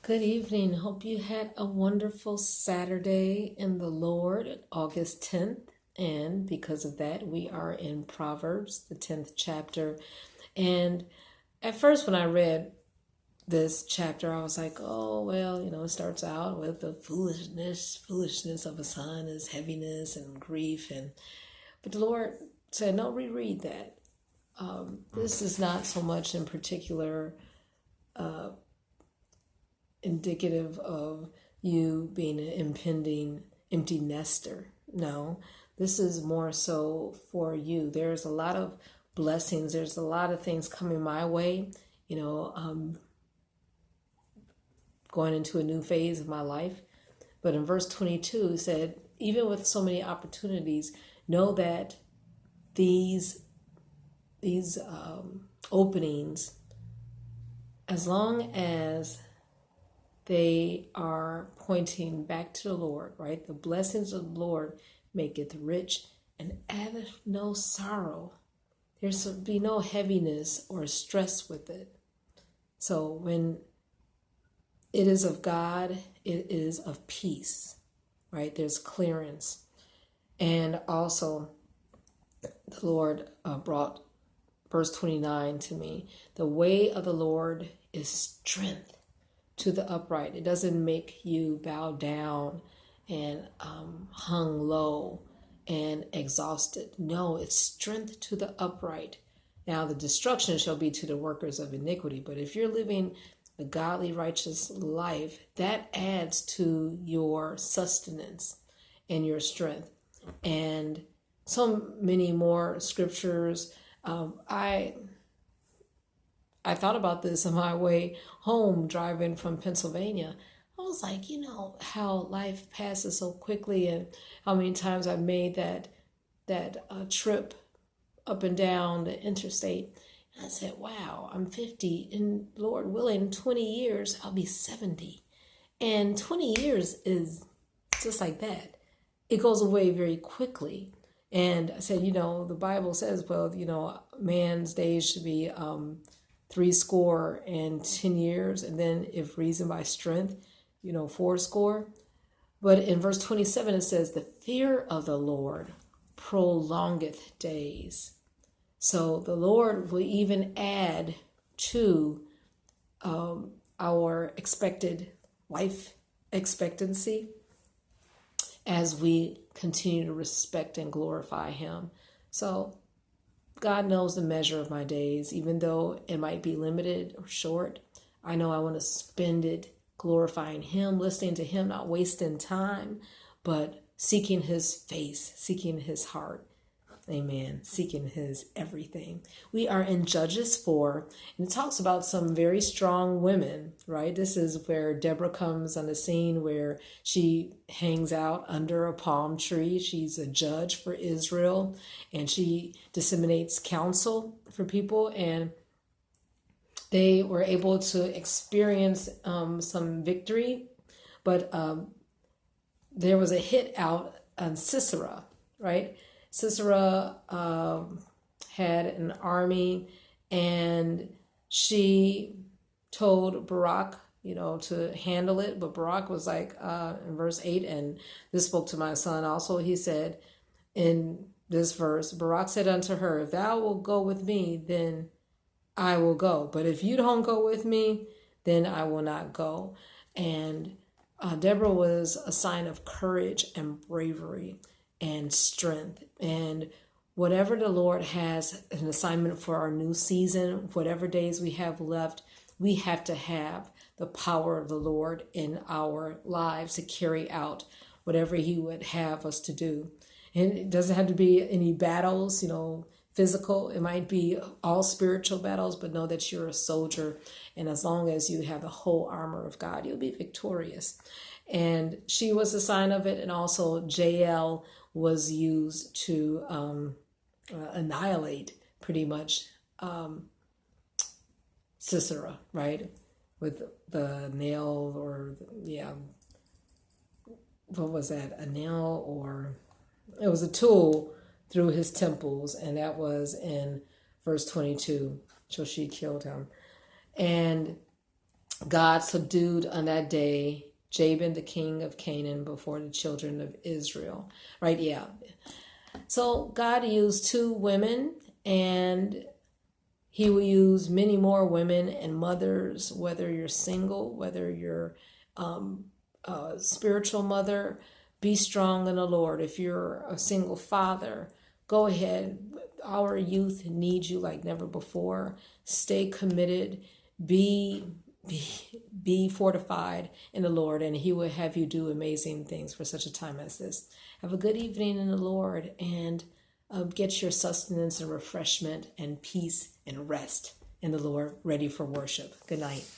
Good evening. Hope you had a wonderful Saturday in the Lord, August 10th. And because of that, we are in Proverbs, the 10th chapter. And at first, when I read this chapter, I was like, oh, well, it starts out with the foolishness of a son is heaviness and grief. But the Lord said, no, reread that. This is not so much in particular indicative of you being an impending empty nester. No, this is more so for you. There's a lot of blessings. There's a lot of things coming my way, going into a new phase of my life. But in verse 22, it said, even with so many opportunities, know that these openings, as long as they are pointing back to the Lord, right? The blessings of the Lord maketh rich and addeth no sorrow. There's be no heaviness or stress with it. So when it is of God, it is of peace, right? There's clearance. And also, the Lord brought verse 29 to me. The way of the Lord is strength to the upright. It doesn't make you bow down and hung low and exhausted. No, it's strength to the upright. Now, the destruction shall be to the workers of iniquity. But if you're living a godly, righteous life, that adds to your sustenance and your strength. And so many more scriptures. I thought about this on my way home driving from Pennsylvania. I was like, how life passes so quickly and how many times I've made that trip up and down the interstate. And I said, wow, I'm 50 and Lord willing, 20 years, I'll be 70. And 20 years is just like that. It goes away very quickly. And I said, the Bible says, well, man's days should be 70 years, and then if reason by strength, 80. But in verse 27 it says, the fear of the Lord prolongeth days. So the Lord will even add to our expected life expectancy as we continue to respect and glorify him. So God knows the measure of my days, even though it might be limited or short. I know I want to spend it glorifying him, listening to him, not wasting time, but seeking his face, seeking his heart. Amen. Seeking his everything. We are in Judg.4, and it talks about some very strong women, right? This is where Deborah comes on the scene, where she hangs out under a palm tree. She's a judge for Israel, and she disseminates counsel for people, and they were able to experience some victory, but there was a hit out on Sisera, right? Sisera had an army, and she told Barak, to handle it. But Barak was like, in verse 8, and this spoke to my son also, he said in this verse, Barak said unto her, if thou wilt go with me, then I will go. But if you don't go with me, then I will not go. And Deborah was a sign of courage and bravery and strength. And whatever the Lord has an assignment for our new season, whatever days we have left, we have to have the power of the Lord in our lives to carry out whatever he would have us to do. And it doesn't have to be any battles, physical. It might be all spiritual battles, but know that you're a soldier. And as long as you have the whole armor of God, you'll be victorious. And she was a sign of it. And also Jael was used to annihilate pretty much Sisera, right? With the nail, or what was that? A nail, or it was a tool through his temples, and that was in verse 22. So she killed him. And God subdued on that day Jabin, the king of Canaan, before the children of Israel. Right? Yeah. So God used 2 women, and he will use many more women and mothers, whether you're single, whether you're a spiritual mother. Be strong in the Lord. If you're a single father, go ahead. Our youth needs you like never before. Stay committed. Be fortified in the Lord, and he will have you do amazing things for such a time as this. Have a good evening in the Lord, and get your sustenance and refreshment and peace and rest in the Lord, ready for worship. Good night.